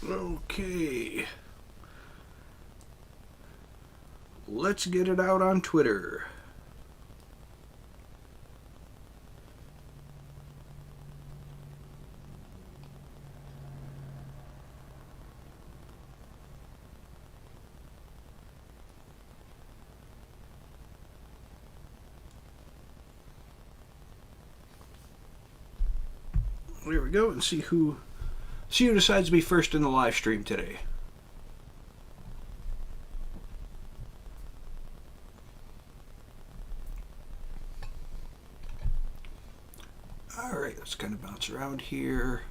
Okay. Let's get it out on Twitter. There we go, and see who decides to be first in the live stream today. All right, let's kind of bounce around here.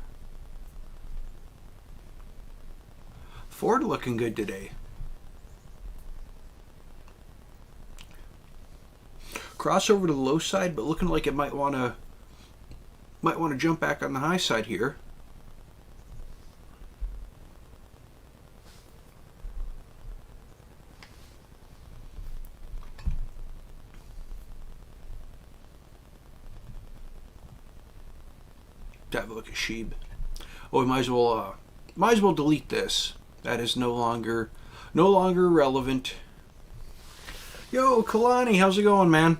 Ford looking good today. Crossover to the low side, but looking like it might want to jump back on the high side here. Have a look at Shib. Oh, we might as well delete this. That is no longer relevant. Yo, Kalani, how's it going, man?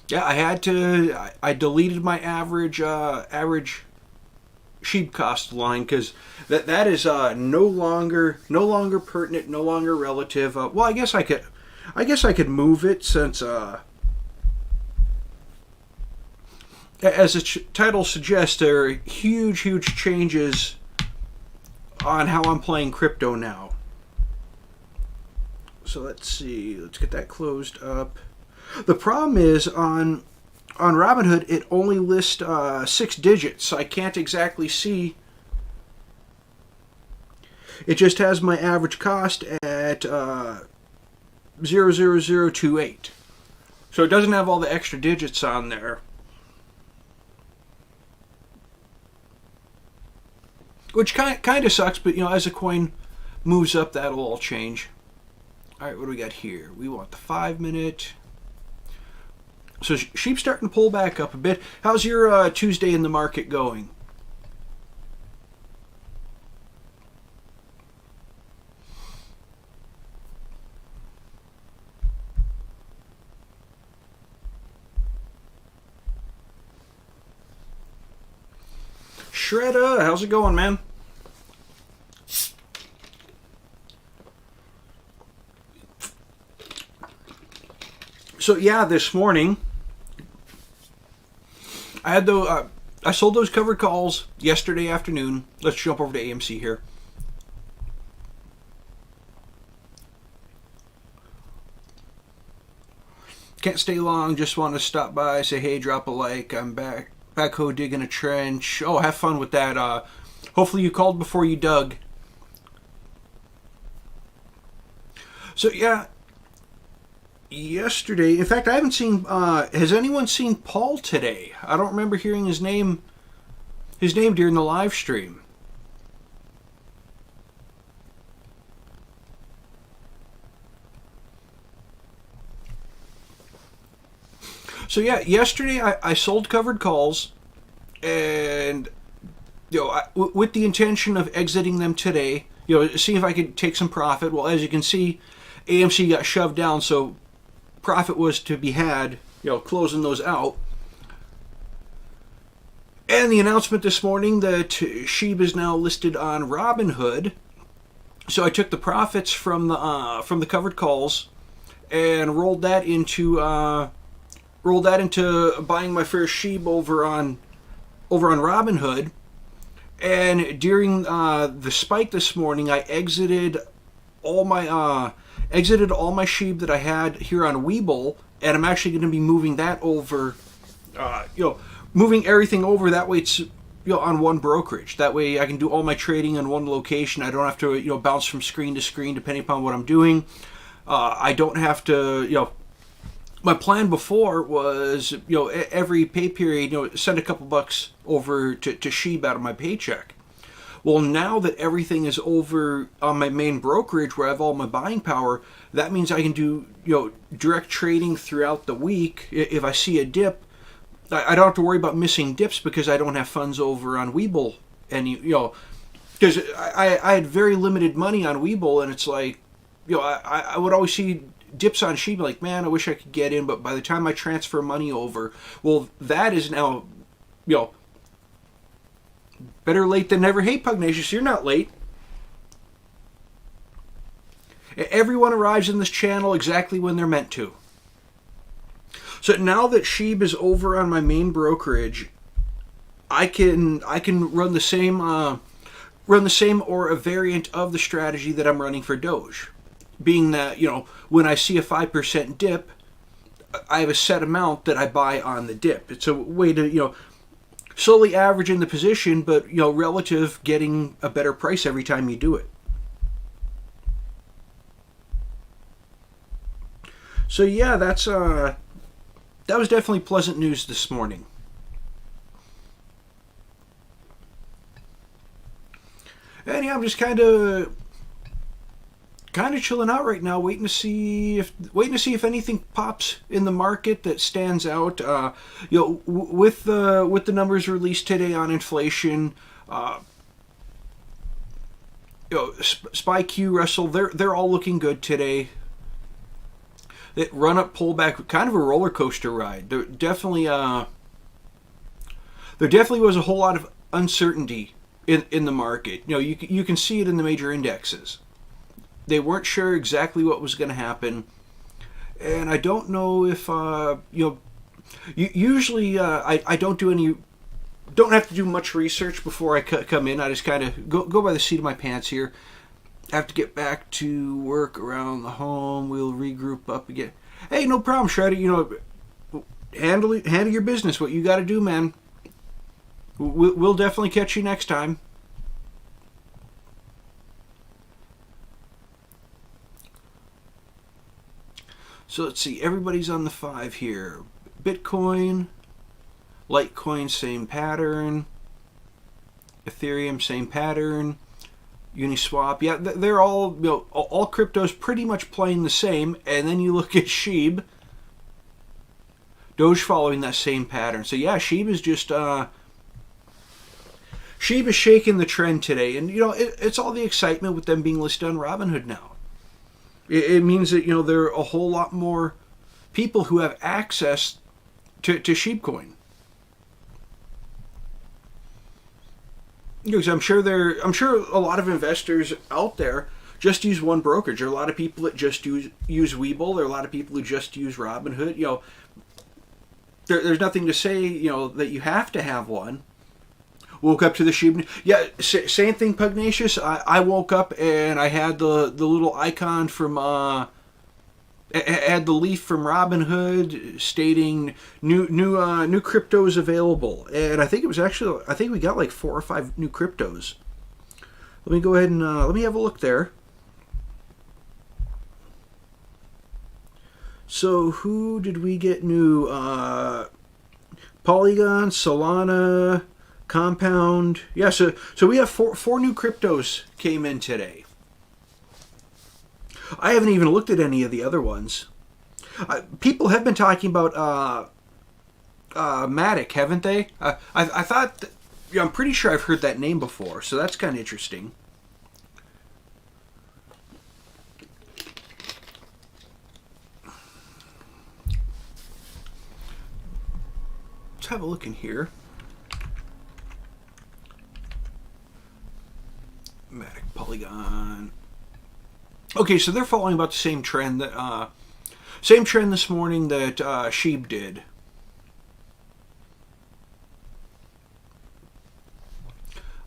Yeah, I deleted my average Shib cost line because that is no longer pertinent, no longer relative. Well, I guess I could move it since as the title suggests, there are huge changes on how I'm playing crypto now. So let's see. Let's get that closed up. The problem is on Robinhood, it only lists 6 digits, so I can't exactly see. It just has my average cost at 00028. So it doesn't have all the extra digits on there. Which kind of sucks, but as the coin moves up, that'll all change. All right, what do we got here? We want the 5-minute. So Shib's starting to pull back up a bit. How's your Tuesday in the market going? Shredda, how's it going, man? So yeah, this morning I had I sold those covered calls yesterday afternoon. Let's jump over to AMC here. Can't stay long. Just want to stop by, say hey, drop a like. I'm backhoe digging a trench. Oh, have fun with that. Hopefully you called before you dug. So yeah, yesterday. In fact, I haven't seen. Has anyone seen Paul today? I don't remember hearing his name. His name during the live stream. So yeah, yesterday I sold covered calls, and with the intention of exiting them today. See if I could take some profit. Well, as you can see, AMC got shoved down, so profit was to be had. Closing those out. And the announcement this morning that Shib is now listed on Robinhood. So I took the profits from the covered calls and rolled that into buying my first Shib over on Robinhood. And during the spike this morning, I exited all my Shib that I had here on Webull, and I'm actually going to be moving that over. Moving everything over, that way it's on one brokerage. That way I can do all my trading in one location. I don't have to bounce from screen to screen depending upon what I'm doing. I don't have to my plan before was every pay period send a couple bucks over to Shib out of my paycheck. Well, now that everything is over on my main brokerage where I have all my buying power, that means I can do direct trading throughout the week. If I see a dip, I don't have to worry about missing dips because I don't have funds over on Webull, and because I had very limited money on Webull, and it's like, I would always see dips on Shib, like, man, I wish I could get in, but by the time I transfer money over, well, that is now, better late than never. Hey, Pugnacious, you're not late. Everyone arrives in this channel exactly when they're meant to. So now that Shib is over on my main brokerage, I can run the same or a variant of the strategy that I'm running for Doge. Being that, when I see a 5% dip, I have a set amount that I buy on the dip. It's a way to, slowly average in the position, but, relative getting a better price every time you do it. So yeah, that was definitely pleasant news this morning. And yeah, I'm just kind of chilling out right now, waiting to see if anything pops in the market that stands out. With the numbers released today on inflation, SPY Q, Russell, they're all looking good today. That run up, pull back, kind of a roller coaster ride. There definitely was a whole lot of uncertainty in the market. You can see it in the major indexes. They weren't sure exactly what was going to happen, and I don't know if usually I don't have to do much research before I come in. I just kind of go by the seat of my pants here. I have to get back to work around the home. We'll regroup up again. Hey, no problem, Shredder. Handle your business. What you got to do, man. We'll definitely catch you next time. So let's see. Everybody's on the 5 here. Bitcoin, Litecoin, same pattern. Ethereum, same pattern. Uniswap, yeah, they're all, all cryptos pretty much playing the same. And then you look at Shib, Doge following that same pattern. So yeah, Shib is just Shib is shaking the trend today, and it's all the excitement with them being listed on Robinhood now. It means that there are a whole lot more people who have access to Shibcoin. Because I'm sure a lot of investors out there just use one brokerage. There are a lot of people that just use Webull. There are a lot of people who just use Robinhood. There's nothing to say that you have to have one. Woke up to the Shib. Yeah, same thing, Pugnacious. I woke up and I had the little icon from had the leaf from Robinhood stating new cryptos available, and I think we got like 4 or 5 new cryptos. Let me go ahead and let me have a look there. So who did we get new? Polygon, Solana, Compound. Yeah, so we have four new cryptos came in today. I haven't even looked at any of the other ones. People have been talking about Matic, haven't they? I thought, I'm pretty sure I've heard that name before, so that's kind of interesting. Let's have a look in here. Matic, Polygon. Okay, so they're following about the same trend this morning that Shib did.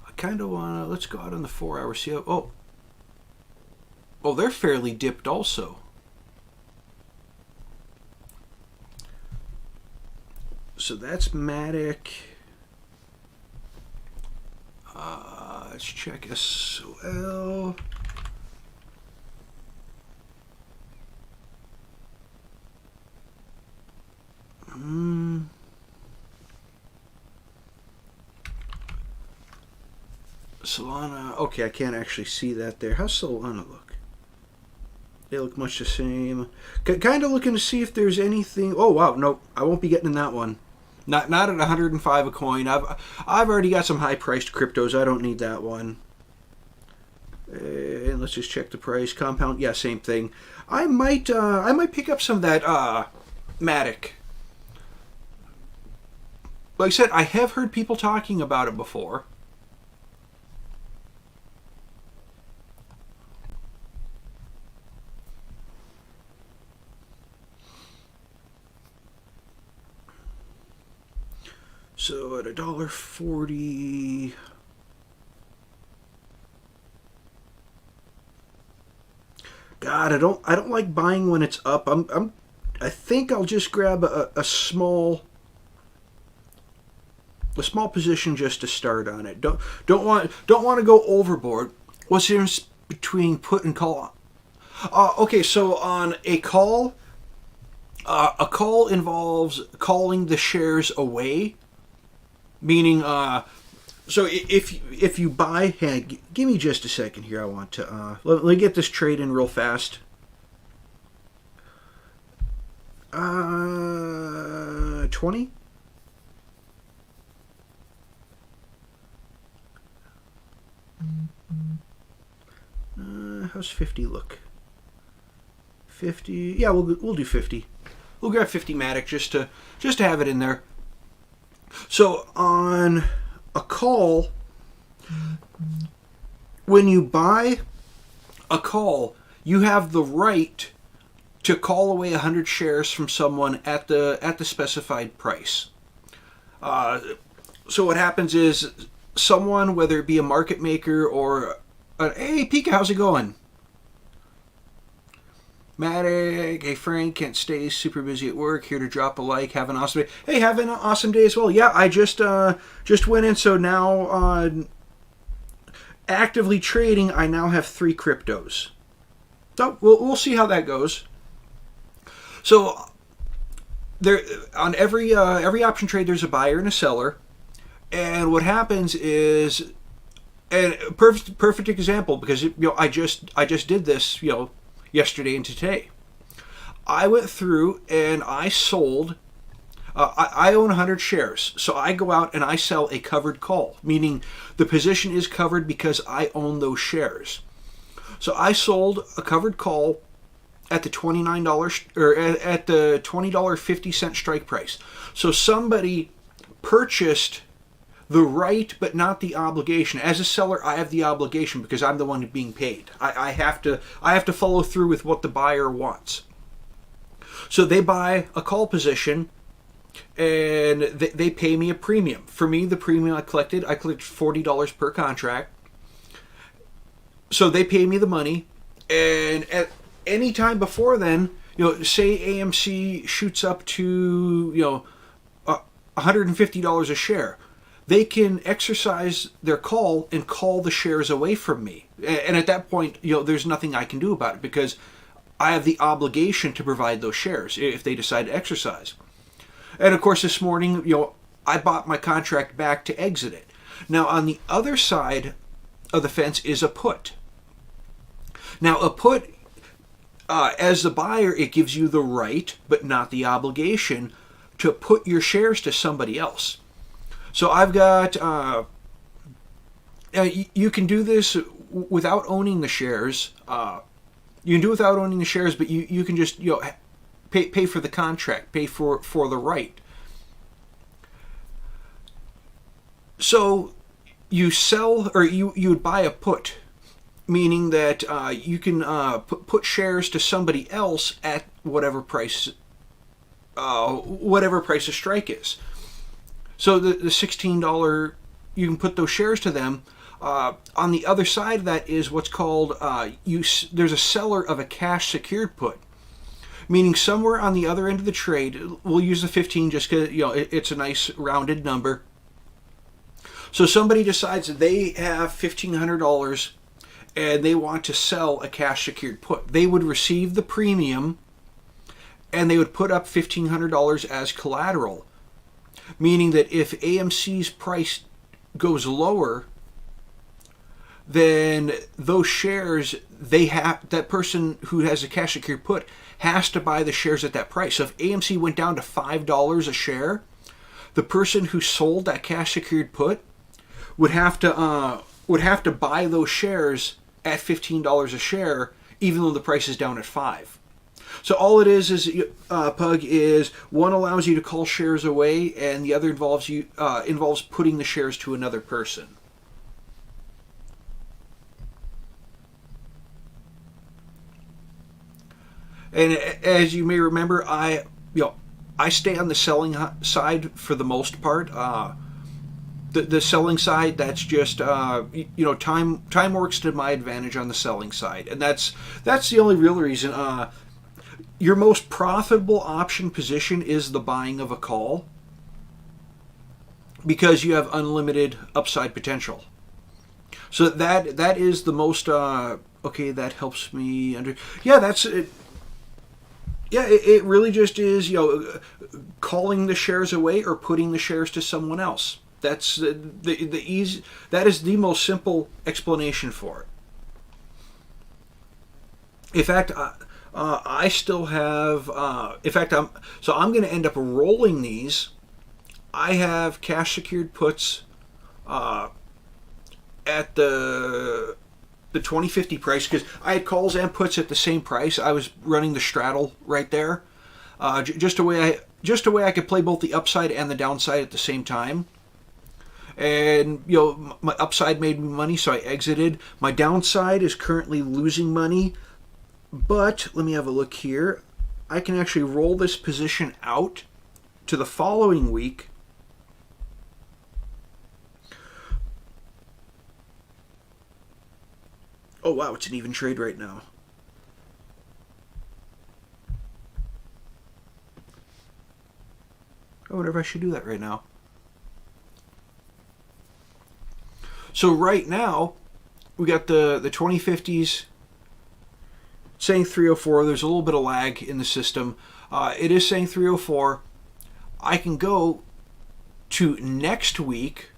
I kind of want to, let's go out on the 4 hour, see how, oh, they're fairly dipped also. So that's Matic. Let's check SOL. Solana, okay, I can't actually see that there. How's Solana look? They look much the same. Kind of looking to see if there's anything. Oh, wow, nope, I won't be getting in that one. Not at 105 a coin. I've already got some high priced cryptos. I don't need that one. And let's just check the price. Compound, yeah, same thing. I might pick up some of that Matic. Like I said, I have heard people talking about it before. So at $1.40. God, I don't like buying when it's up. I think I'll just grab a small position just to start on it. Don't want to go overboard. What's the difference between put and call? Okay, so on a call involves calling the shares away, meaning so if you buy, hey, give me just a second here. I want to let me get this trade in real fast. 20. How's 50 look? 50. Yeah, we'll do 50. We'll grab 50 Matic just to have it in there. So on a call, when you buy a call, you have the right to call away 100 shares from someone at the specified price. So what happens is someone, whether it be a market maker or hey Pika, how's it going? Matic, hey Frank, can't stay, super busy at work, here to drop a like, have an awesome day. Hey, have an awesome day as well. Yeah, I just went in, so now actively trading, I now have 3 cryptos. So we'll see how that goes. So there on every option trade there's a buyer and a seller. And what happens is, and perfect example, because I just did this yesterday and today. I went through and I sold. I own 100 shares, so I go out and I sell a covered call, meaning the position is covered because I own those shares. So I sold a covered call at the $29 or at the $20.50 strike price. So somebody purchased the right but not the obligation. As a seller, I have the obligation because I'm the one being paid. I have to follow through with what the buyer wants. So they buy a call position and they pay me a premium. For me, the premium I collected $40 per contract. So they pay me the money, and at any time before then, say AMC shoots up to $150 a share. They can exercise their call and call the shares away from me. And at that point, there's nothing I can do about it because I have the obligation to provide those shares if they decide to exercise. And of course, this morning, I bought my contract back to exit it. Now, on the other side of the fence is a put. Now, a put, as the buyer, it gives you the right, but not the obligation, to put your shares to somebody else. So I've got, you can do this without owning the shares. You can do it without owning the shares, but you can just, pay for the contract, pay for the right. So you sell, or you would buy a put, meaning that you can put shares to somebody else at whatever price the strike is. So the $16, you can put those shares to them. On the other side of that is what's called, there's a seller of a cash secured put. Meaning somewhere on the other end of the trade, we'll use the 15 just because it's a nice rounded number. So somebody decides that they have $1,500 and they want to sell a cash secured put. They would receive the premium and they would put up $1,500 as collateral. Meaning that if AMC's price goes lower, then those shares, that person who has a cash secured put has to buy the shares at that price. So if AMC went down to $5 a share, the person who sold that cash secured put would have to buy those shares at $15 a share, even though the price is down at 5. So all it is PUG is one allows you to call shares away, and the other involves putting the shares to another person. And as you may remember, I stay on the selling side for the most part. The selling side, that's just time works to my advantage on the selling side, and that's the only real reason. Your most profitable option position is the buying of a call, because you have unlimited upside potential. So that is the most okay. That helps me under. Yeah, that's it. Yeah, it really just is calling the shares away or putting the shares to someone else. That's the easy. That is the most simple explanation for it. In fact, I still have. In fact, I'm going to end up rolling these. I have cash secured puts at the 2050 price, because I had calls and puts at the same price. I was running the straddle right there, just a way I could play both the upside and the downside at the same time. And my upside made me money, so I exited. My downside is currently losing money, but let me have a look here. I can actually roll this position out to the following week. Oh wow, it's an even trade right now. I wonder if I should do that right now. So right now, we got the 2050s saying 304. There's a little bit of lag in the system. It is saying 304. I can go to next week.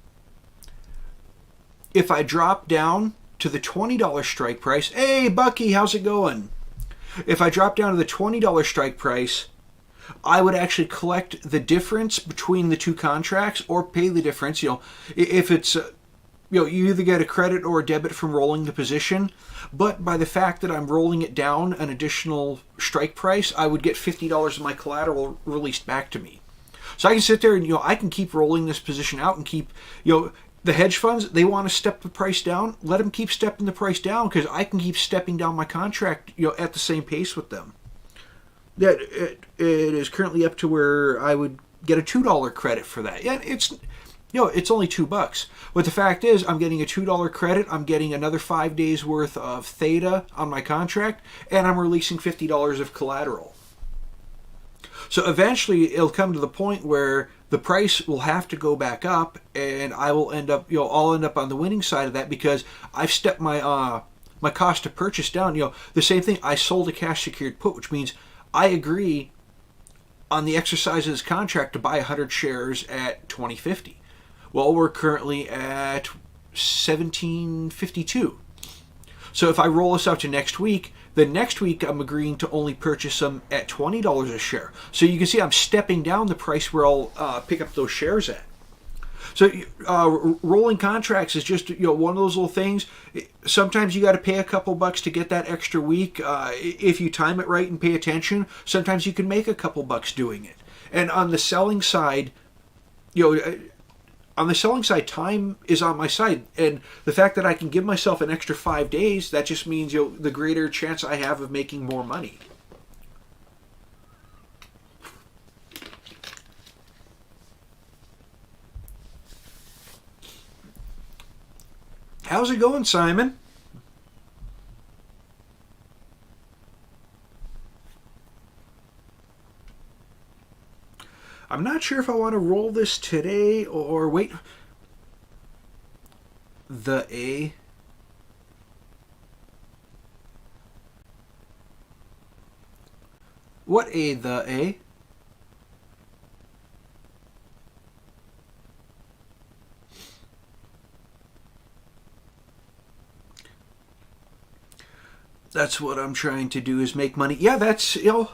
If I drop down to the $20 strike price, hey Bucky, how's it going? If I drop down to the $20 strike price, I would actually collect the difference between the two contracts, or pay the difference. If it's you either get a credit or a debit from rolling the position, but by the fact that I'm rolling it down an additional strike price, I would get $50 of my collateral released back to me. So I can sit there and I can keep rolling this position out and keep the hedge funds, they want to step the price down. Let them keep stepping the price down, because I can keep stepping down my contract at the same pace with them. That it is currently up to where I would get a $2 credit for that. Yeah, it's only $2. But the fact is, I'm getting a $2 credit. I'm getting another 5 days worth of theta on my contract, and I'm releasing $50 of collateral. So eventually, it'll come to the point where the price will have to go back up, and I will end up, I'll end up on the winning side of that, because I've stepped my my cost to purchase down. The same thing. I sold a cash secured put, which means I agree on the exercise of this contract to buy 100 shares at 2050. Well, we're currently at 1752. So if I roll this out to next week, the next week I'm agreeing to only purchase them at $20 a share. So you can see I'm stepping down the price where I'll pick up those shares at. So rolling contracts is just one of those little things. Sometimes you got to pay a couple bucks to get that extra week. If you time it right and pay attention, sometimes you can make a couple bucks doing it. And on the selling side, time is on my side, and the fact that I can give myself an extra 5 days, that just means the greater chance I have of making more money. How's it going, Simon? I'm not sure if I want to roll this today or wait. The A. What A, the A? That's what I'm trying to do, is make money. Yeah, that's, yeah.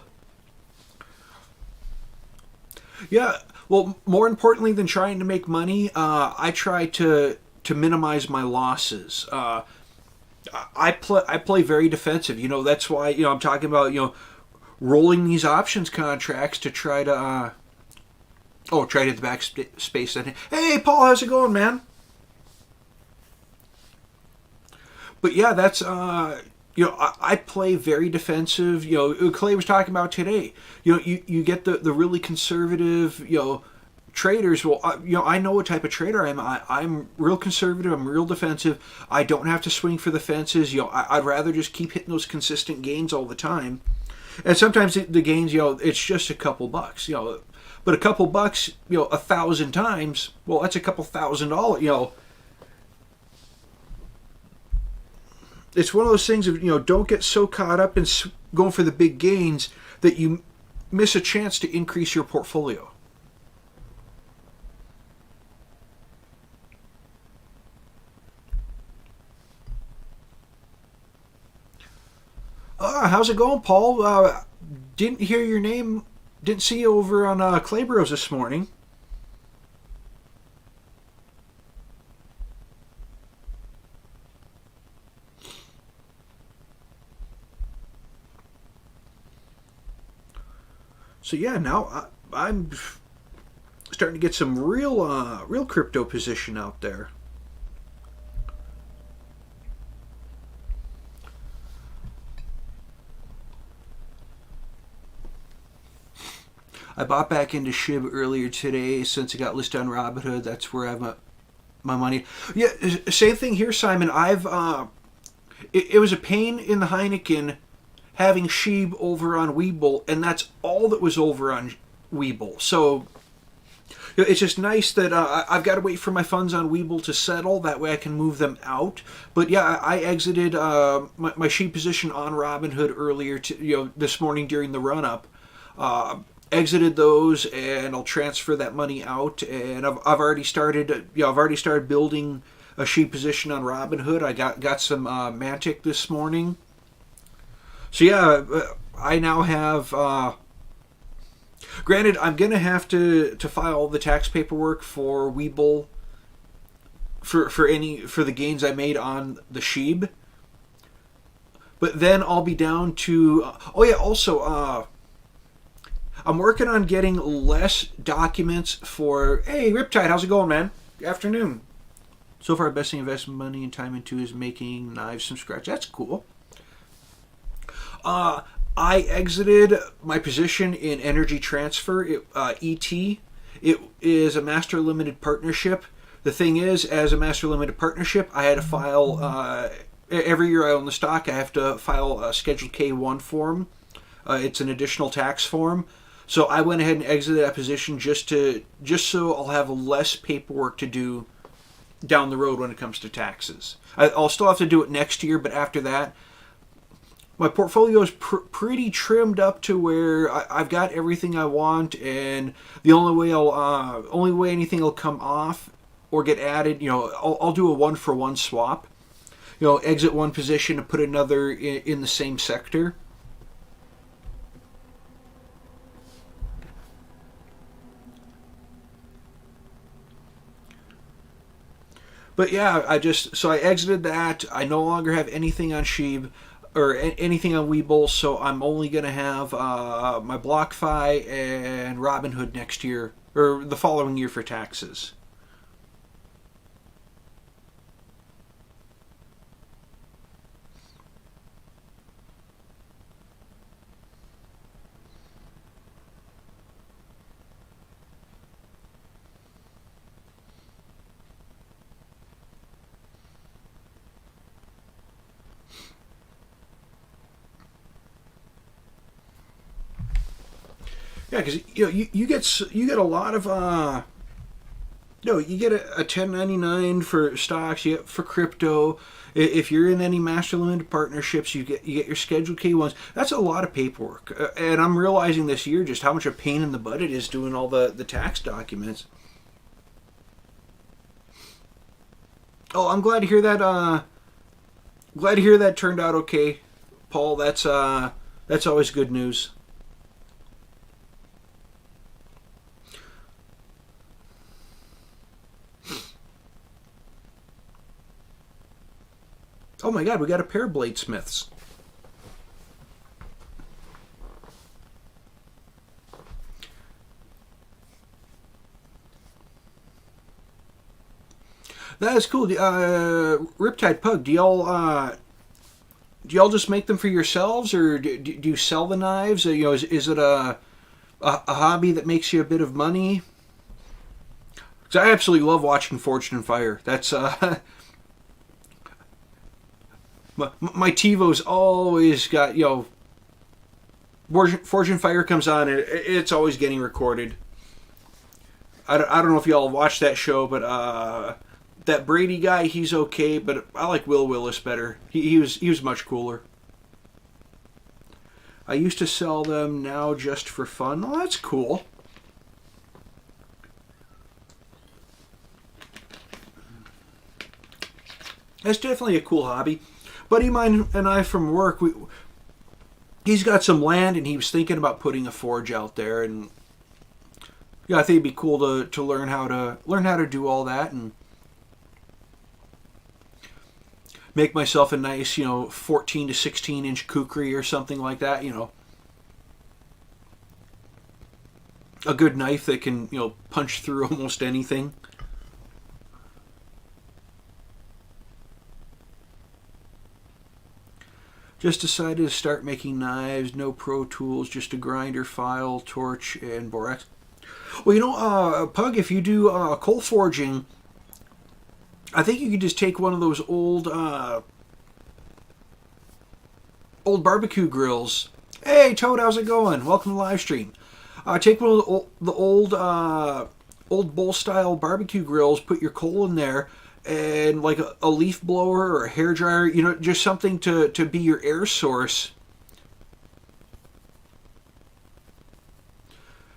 Well, more importantly than trying to make money, I try to minimize my losses. I play very defensive. That's why I'm talking about rolling these options contracts to try to try to hit the back space. Then, hey, Paul, how's it going, man? But yeah, that's I play very defensive. Clay was talking about today. You get the really conservative traders. Well, I know what type of trader I am. I'm real conservative. I'm real defensive. I don't have to swing for the fences. I'd rather just keep hitting those consistent gains all the time. And sometimes the gains, it's just a couple bucks. But a couple bucks, 1,000 times. Well, that's a couple $1,000. It's one of those things of don't get so caught up in going for the big gains that you miss a chance to increase your portfolio. How's it going, Paul? Didn't hear your name. Didn't see you over on Claybros this morning. So yeah, now I'm starting to get some real crypto position out there. I bought back into Shib earlier today since it got listed on Robinhood. That's where I have my money. Yeah, same thing here, Simon. It was a pain in the Heineken having Shib over on Webull, and that's all that was over on Webull. So it's just nice that I've got to wait for my funds on Webull to settle. That way I can move them out. But yeah, I exited my Shib position on Robinhood earlier this morning during the run up. Exited those, and I'll transfer that money out. And I've already started. I've already started building a Shib position on Robinhood. I got some Mantic this morning. So yeah, I now have. Granted, I'm gonna have to file all the tax paperwork for Webull for the gains I made on the Shib. But then I'll be down to. Also, I'm working on getting less documents for. Hey, Riptide, how's it going, man? Good afternoon. So far, best thing investing money and time into is making knives from scratch. That's cool. I exited my position in Energy Transfer, ET. It is a master limited partnership. The thing is, as a master limited partnership, I had to file, every year I own the stock, I have to file a Schedule K1 form. It's an additional tax form. So I went ahead and exited that position just so I'll have less paperwork to do down the road when it comes to taxes. I'll still have to do it next year, but after that, my portfolio is pretty trimmed up to where I've got everything I want, and the only way anything will come off or get added, I'll do a 1-for-1 swap. Exit one position and put another in the same sector. But yeah, I exited that. I no longer have anything on Shib or anything on Webull, so I'm only going to have my BlockFi and Robinhood next year, or the following year for taxes. Yeah, because you get a lot of you get a 1099 for stocks, you get for crypto. If you're in any master limited partnerships, you get your Schedule K1s. That's a lot of paperwork, and I'm realizing this year just how much a pain in the butt it is doing all the tax documents. Oh, I'm glad to hear that. Glad to hear that turned out okay, Paul. That's always good news. Oh my God, we got a pair of bladesmiths. That is cool. Riptide Pug, do y'all just make them for yourselves, or do you sell the knives? Is it a hobby that makes you a bit of money? Because I absolutely love watching Forged in Fire. That's my TiVo's always got Forged in Fire comes on, and it's always getting recorded. I don't know if y'all watch that show, but that Brady guy, he's okay, but I like Will Willis better. He was much cooler. I used to sell them, now just for fun. Oh, that's cool. That's definitely a cool hobby. Buddy of mine and I from work, he's got some land, and he was thinking about putting a forge out there, and yeah, I think it'd be cool to learn how to do all that and make myself a nice 14 to 16 inch kukri or something like that. A good knife that can punch through almost anything. Just decided to start making knives. No Pro Tools, just a grinder, file, torch, and borax. Well, Pug, if you do coal forging, I think you could just take one of those old barbecue grills. Hey, Toad, how's it going? Welcome to the live stream. Take one of the old bowl style barbecue grills, put your coal in there, and like a leaf blower or a hair dryer, just something to be your air source.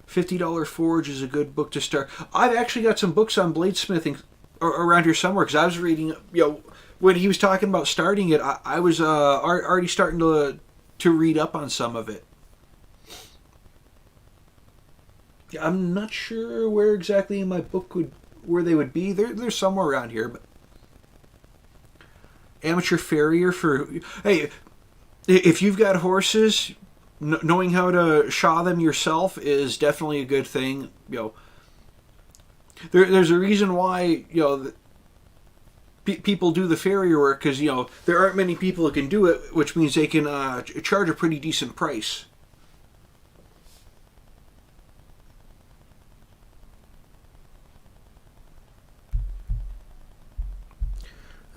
$50 Forge is a good book to start. I've actually got some books on bladesmithing around here somewhere, because I was reading, when he was talking about starting it, I was already starting to read up on some of it. I'm not sure where exactly in my book where they would be. They're somewhere around here, but amateur farrier for, hey, if you've got horses, knowing how to shaw them yourself is definitely a good thing. There's a reason why people do the farrier work, because there aren't many people who can do it, which means they can charge a pretty decent price.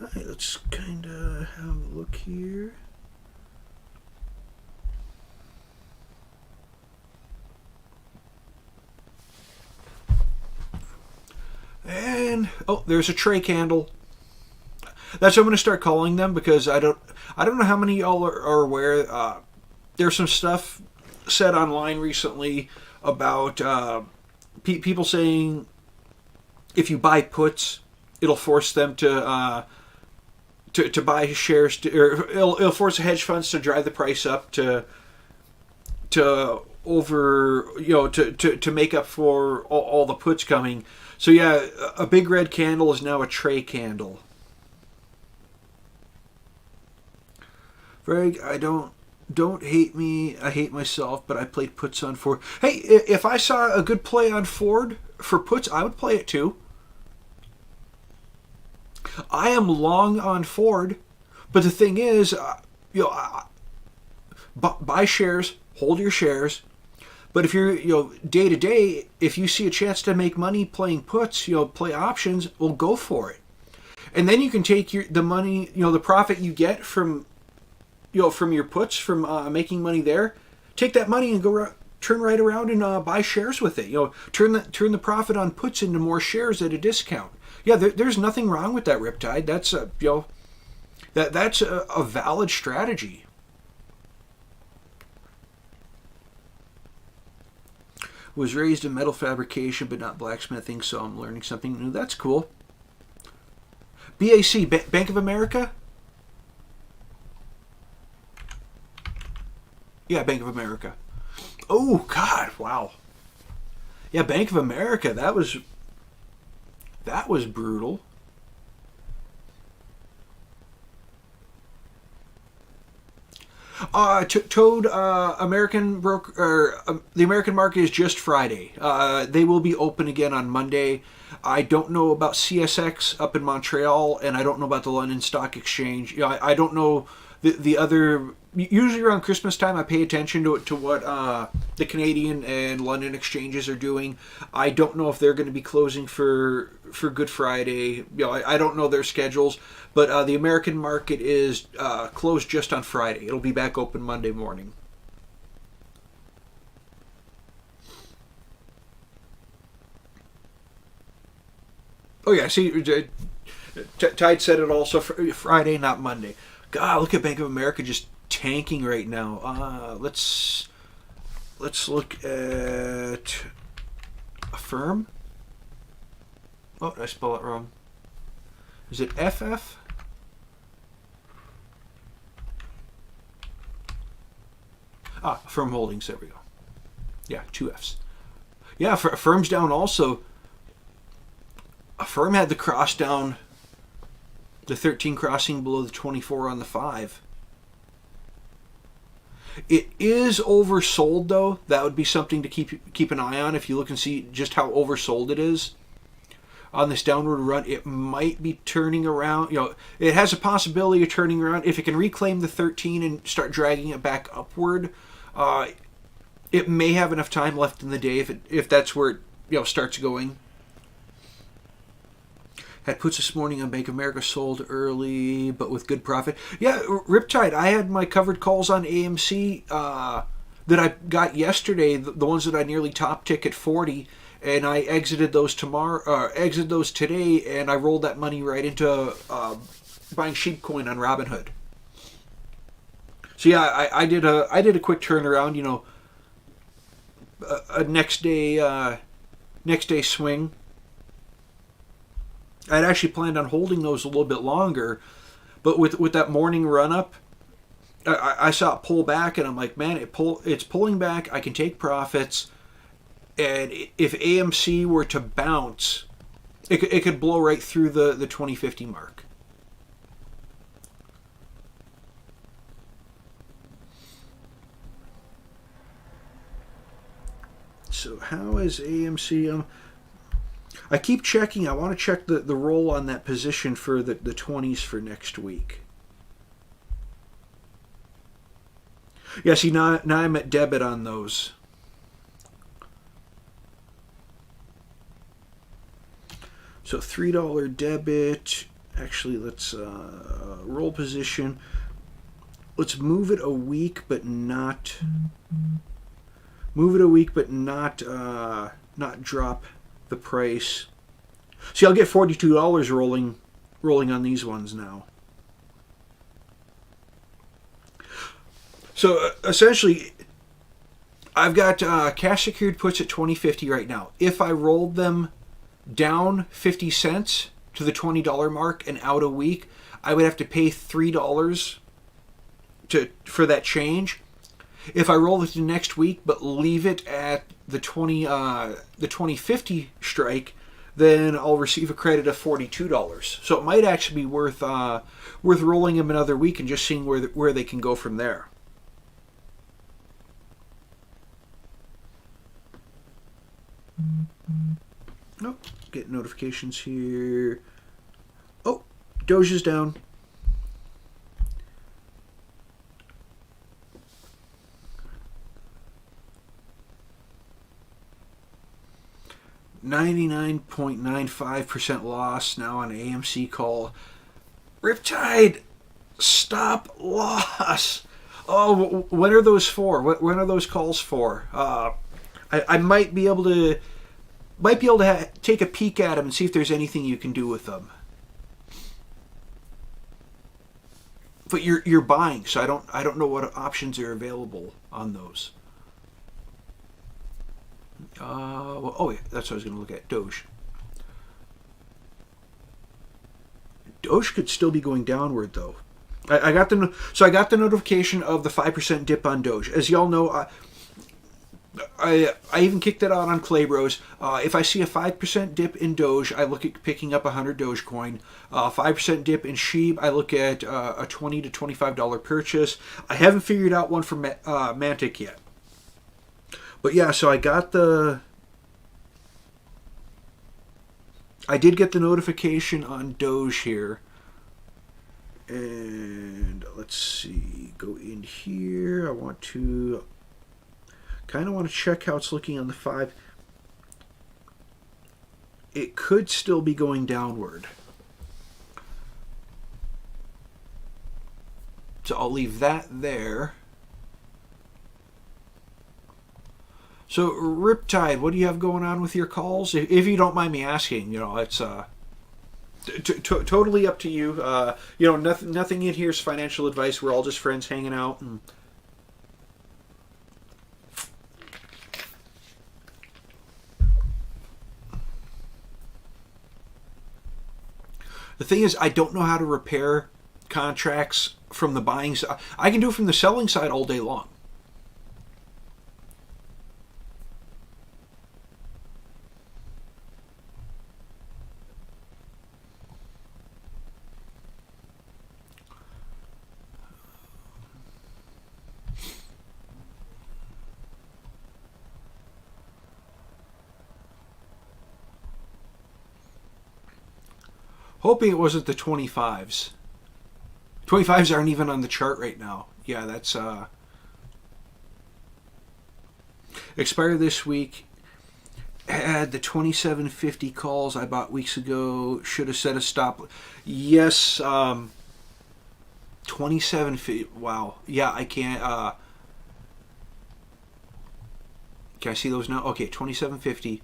Alright, let's kind of have a look here. And there's a tray candle. That's what I'm going to start calling them, because I don't know how many y'all are aware. There's some stuff said online recently about people saying if you buy puts, it'll force them to buy shares, or it'll force the hedge funds to drive the price up to make up for all the puts coming. So yeah, a big red candle is now a tray candle. Greg, I don't hate me. I hate myself, but I played puts on Ford. Hey, if I saw a good play on Ford for puts, I would play it too. I am long on Ford, but the thing is, buy shares, hold your shares. But if you're, day to day, if you see a chance to make money playing puts, play options, well, go for it. And then you can take the money, the profit you get from your puts, from making money there, take that money and turn right around and buy shares with it. Turn the profit on puts into more shares at a discount. Yeah, there's nothing wrong with that, Riptide. That's that's a valid strategy. Was raised in metal fabrication but not blacksmithing, so I'm learning something new. That's cool. BAC, Bank of America? Yeah, Bank of America. Oh, God, wow. Yeah, Bank of America, that was brutal. Toad, American broker, the American market is just Friday. They will be open again on Monday. I don't know about CSX up in Montreal, and I don't know about the London Stock Exchange. I don't know the other. Usually around Christmas time, I pay attention to what the Canadian and London exchanges are doing. I don't know if they're going to be closing for Good Friday. I don't know their schedules, but the American market is closed just on Friday. It'll be back open Monday morning. Oh yeah, see, Tide said it also Friday, not Monday. God, look at Bank of America just tanking right now. Let's look at Affirm. Oh, did I spell it wrong? Is it FF? Affirm Holdings. There we go. Yeah, two Fs. Yeah, Affirm's down also. Affirm had the cross down, the 13 crossing below the 24 on the 5. It is oversold though. That would be something to keep an eye on if you look and see just how oversold it is. On this downward run, it might be turning around. It has a possibility of turning around if it can reclaim the 13 and start dragging it back upward. It may have enough time left in the day if that's where it starts going. Had puts this morning on Bank of America, sold early but with good profit. Yeah, Riptide. I had my covered calls on AMC that I got yesterday, the ones that I nearly top tick at 40, and I exited those today, and I rolled that money right into buying Shib coin on Robinhood. So yeah, I did a quick turnaround. A next day swing. I'd actually planned on holding those a little bit longer, but with that morning run up, I saw it pull back, and I'm like, man, it's pulling back. I can take profits, and if AMC were to bounce, it could blow right through the 2050 mark. So how is AMC? I keep checking. I want to check the roll on that position for the 20s for next week. Yeah, see, now I'm at debit on those. So $3 debit. Actually, let's roll position. Let's move it a week, but not not drop the price. See, I'll get $42 rolling on these ones now. So essentially, I've got cash secured puts at 2050 right now. If I rolled them down 50 cents to the $20 mark and out a week, I would have to pay $3 for that change. If I roll it to next week but leave it at the 2050 strike, then I'll receive a credit of $42. So it might actually be worth rolling them another week and just seeing where they can go from there. Oh, get notifications here. Oh, Doge is down. $99.95% loss now on AMC call. Riptide, stop loss. Oh, when are those for? When are those calls for? I might be able to take a peek at them and see if there's anything you can do with them. But you're buying, so I don't know what options are available on those. Yeah, that's what I was going to look at. Doge. Doge could still be going downward though. I got the notification of the 5% dip on Doge. As y'all know, I even kicked it out on Claybros. If I see a 5% dip in Doge, I look at picking up 100 Dogecoin. 5% dip in Shib, I look at a $20 to $25 purchase. I haven't figured out one for Mantic yet. But yeah, so I did get the notification on Doge here. And let's see, go in here. I want to check how it's looking on the 5. It could still be going downward. So I'll leave that there. So Riptide, what do you have going on with your calls? If you don't mind me asking, it's totally up to you. Nothing in here is financial advice. We're all just friends hanging out. And the thing is, I don't know how to repair contracts from the buying side. I can do it from the selling side all day long. Hoping it wasn't the 25s. 25s aren't even on the chart right now. Yeah, that's expired this week. Had the 2750 calls I bought weeks ago. Should have set a stop. Yes, 2750. Wow. Yeah, I can't. Can I see those now? Okay, 2750.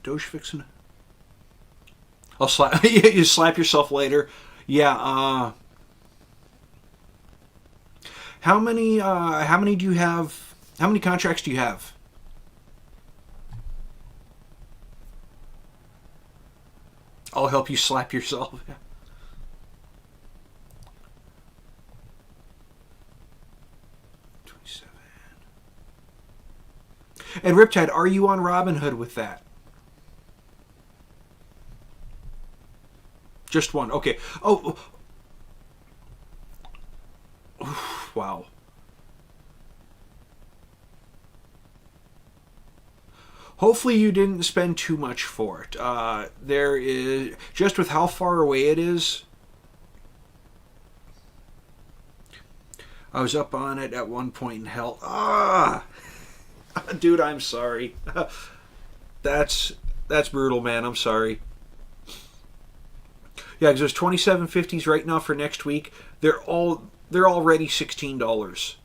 Doge fixing. I'll slap. You slap yourself later. Yeah. How many do you have? How many contracts do you have? I'll help you slap yourself. 27. And Riptide, are you on Robinhood with that? Just one. Okay. Oh. Wow. Hopefully you didn't spend too much for it. There is, just with how far away it is. I was up on it at one point in hell. Dude, I'm sorry. That's brutal, man. I'm sorry. Yeah, because there's 2750s right now for next week. They're already $16.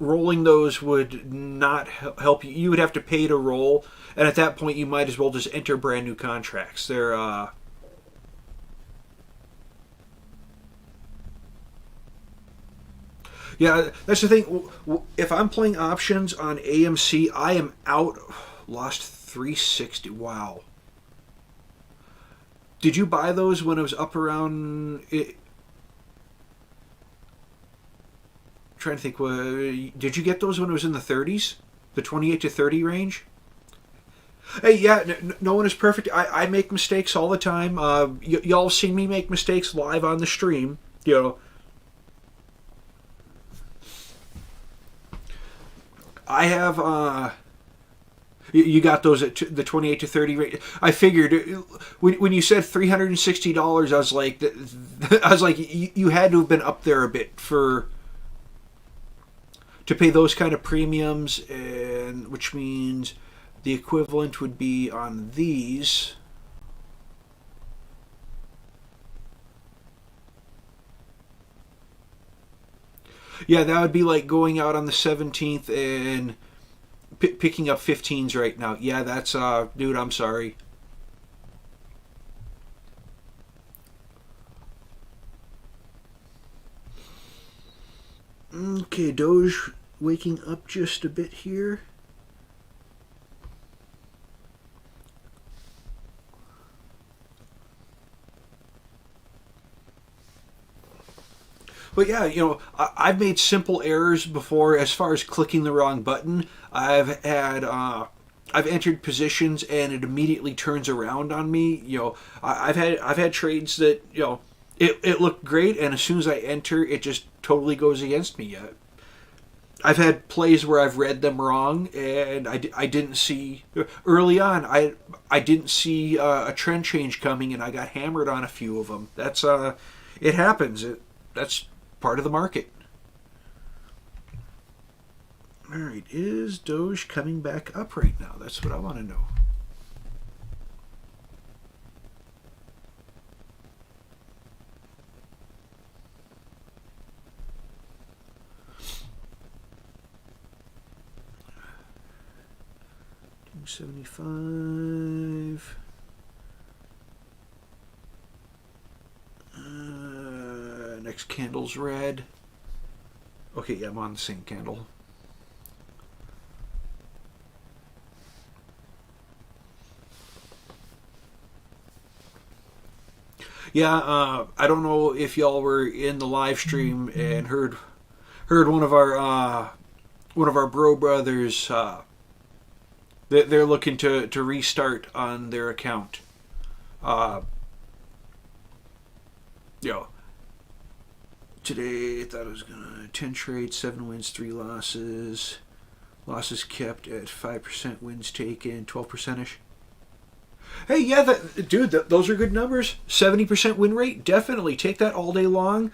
Rolling those would not help you. You would have to pay to roll, and at that point, you might as well just enter brand new contracts. They're yeah, that's the thing. If I'm playing options on AMC, I am out. Lost 360. Wow. Did you buy those when it was up around? Trying to think. Did you get those when it was in the 30s? The 28 to 30 range? Hey, yeah, no one is perfect. I make mistakes all the time. Y'all seen me make mistakes live on the stream. I have. You got those at the 28 to 30 rate. I figured when you said $360, I was like, you had to have been up there a bit to pay those kind of premiums, and which means the equivalent would be on these. Yeah, that would be like going out on the 17th and picking up 15s right now. Yeah, that's dude, I'm sorry. Okay, Doge waking up just a bit here. But yeah, I've made simple errors before as far as clicking the wrong button. I've entered positions and it immediately turns around on me. I've had trades that it looked great, and as soon as I enter, it just totally goes against me. I've had plays where I've read them wrong, and I didn't see early on. I didn't see a trend change coming, and I got hammered on a few of them. That's it happens. That's part of the market. All right, is Doge coming back up right now? That's what I want to know. $275. Next candle's red. Okay, yeah, I'm on the same candle. Yeah, I don't know if y'all were in the live stream and heard one of our bro brothers. They're looking to restart on their account. Uh, you know, Today I thought I was gonna 10 trades, 7 wins, 3 losses. Losses kept at 5%, wins taken 12% ish. Hey, yeah, dude, those are good numbers. 70% win rate, definitely take that all day long.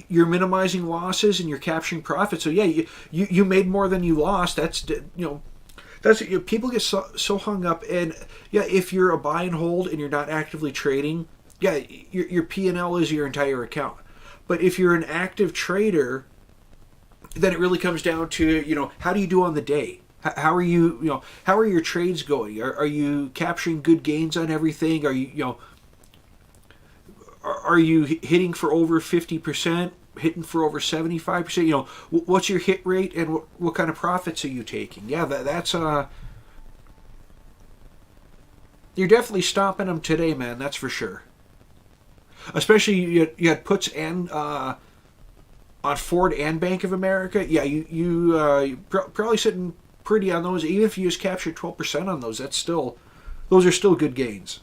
You're minimizing losses and you're capturing profit. So yeah, you made more than you lost. That's people get so hung up. And yeah, if you're a buy and hold and you're not actively trading, yeah, your P&L is your entire account. But if you're an active trader, then it really comes down to how do you do on the day? How are how are your trades going? Are you capturing good gains on everything? Are you hitting for over 50%, hitting for over 75%? What's your hit rate, and what kind of profits are you taking? Yeah, that's you're definitely stopping them today, man. That's for sure. Especially you had puts and on Ford and Bank of America. Yeah, you're probably sitting pretty on those. Even if you just capture 12% on those, those are still good gains.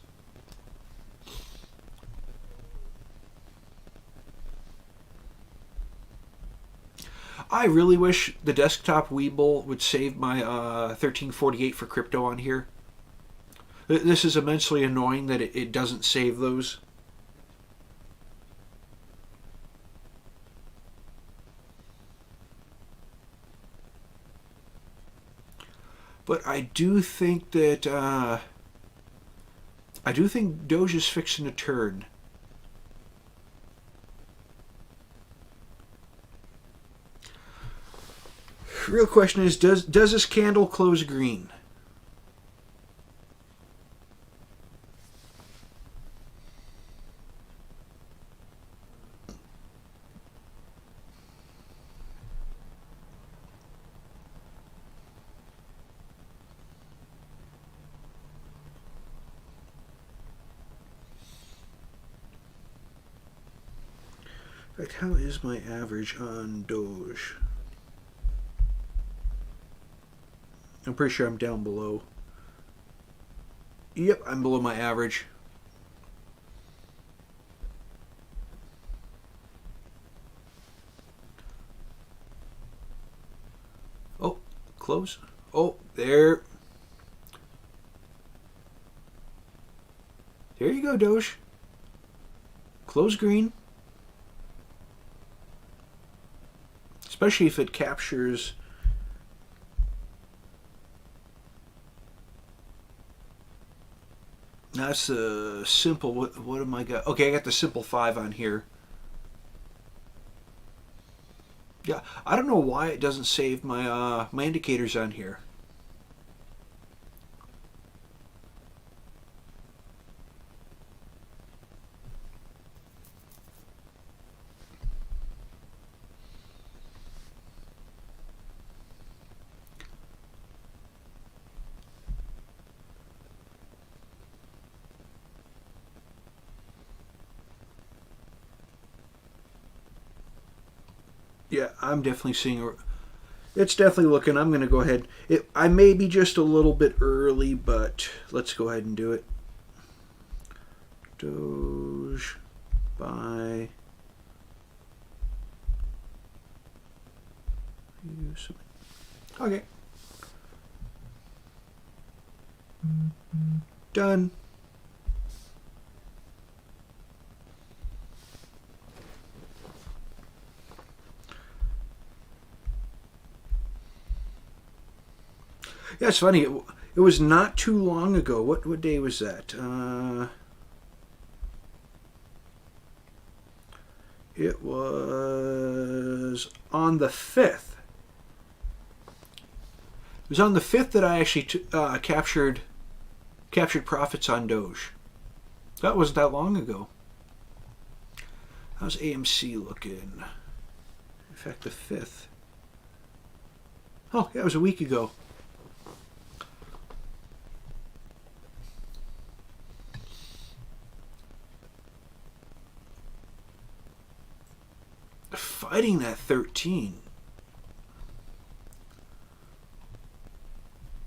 I really wish the desktop Weeble would save my 1348 for crypto on here. This is immensely annoying that it doesn't save those. But I do think that Doge is fixing a turn. Real question is, does this candle close green? In fact, how is my average on Doge? I'm pretty sure I'm down below. Yep, I'm below my average. Oh, close. Oh, there. There you go, Doge. Close green. Especially if it captures. That's a simple. What am I got? Okay, I got the simple 5 on here. Yeah, I don't know why it doesn't save my indicators on here. Yeah, I'm definitely seeing. It's definitely looking. I'm going to go ahead. I may be just a little bit early, but let's go ahead and do it. Doge buy. Okay. Done. Yeah, it's funny. It was not too long ago. What day was that? It was on the 5th. It was on the 5th that I actually captured profits on Doge. That wasn't that long ago. How's AMC looking? In fact, the 5th. Oh, yeah, it was a week ago. Fighting that 13.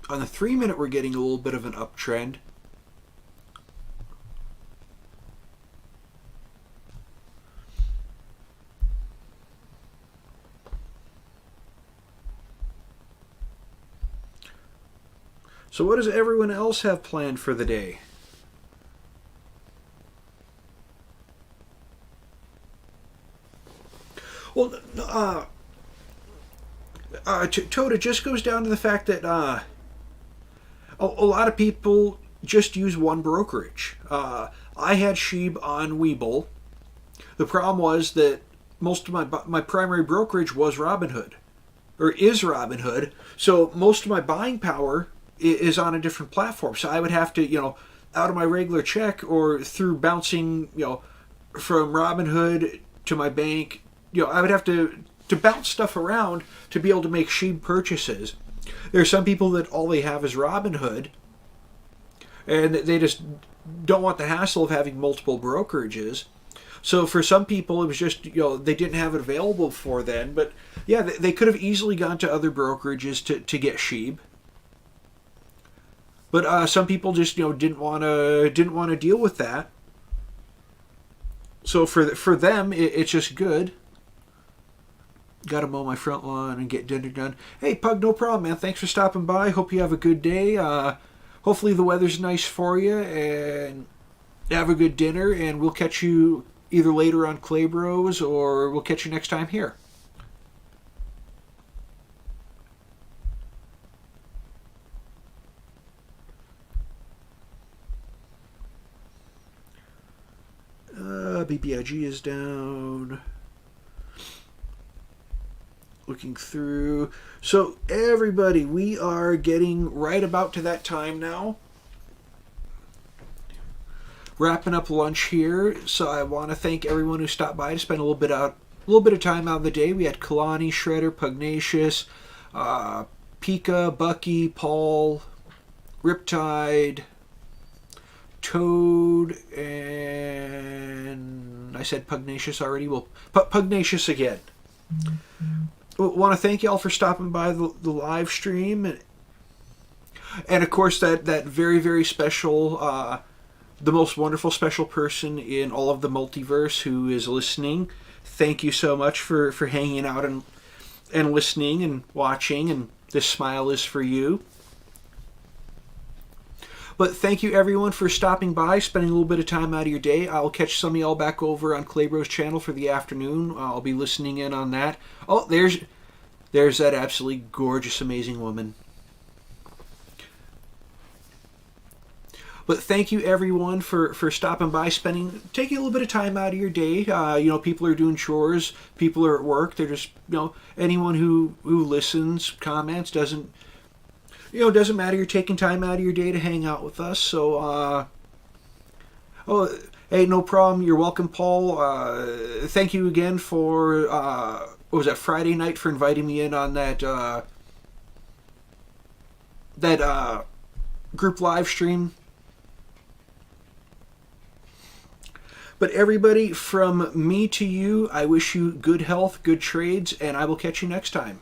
On the 3-minute, we're getting a little bit of an uptrend. So what does everyone else have planned for the day? Well, Toad, it just goes down to the fact that a lot of people just use one brokerage. I had Shib on Webull. The problem was that most of my primary brokerage was Robinhood, or is Robinhood. So most of my buying power is on a different platform. So I would have to, out of my regular check or through bouncing, from Robinhood to my bank, I would have to bounce stuff around to be able to make Shib purchases. There are some people that all they have is Robinhood, and they just don't want the hassle of having multiple brokerages. So for some people, it was just, they didn't have it available for then. But yeah, they could have easily gone to other brokerages to get Shib. But some people just, didn't want to deal with that. So for them, it's just good. Got to mow my front lawn and get dinner done. Hey, Pug, no problem, man. Thanks for stopping by. Hope you have a good day. Hopefully the weather's nice for you, and have a good dinner. And we'll catch you either later on Clay Bros, or we'll catch you next time here. BBIG is down. Looking through. So everybody, we are getting right about to that time now. Wrapping up lunch here. So I want to thank everyone who stopped by to spend a little bit of time out of the day. We had Kalani, Shredder, Pugnacious, Pika, Bucky, Paul, Riptide, Toad, and I said Pugnacious already. Well, Pugnacious again. Want to thank you all for stopping by the live stream, and of course that very, very special, the most wonderful special person in all of the multiverse who is listening. Thank you so much for hanging out and listening and watching, and this smile is for you. But thank you everyone for stopping by, spending a little bit of time out of your day. I'll catch some of y'all back over on Claybro's channel for the afternoon. I'll be listening in on that. Oh, there's that absolutely gorgeous, amazing woman. But thank you everyone for stopping by, taking a little bit of time out of your day. People are doing chores, people are at work. They're just, anyone who listens, comments, doesn't matter. You're taking time out of your day to hang out with us. So, hey, no problem. You're welcome, Paul. Thank you again for, what was that, Friday night, for inviting me in on that group live stream. But everybody, from me to you, I wish you good health, good trades, and I will catch you next time.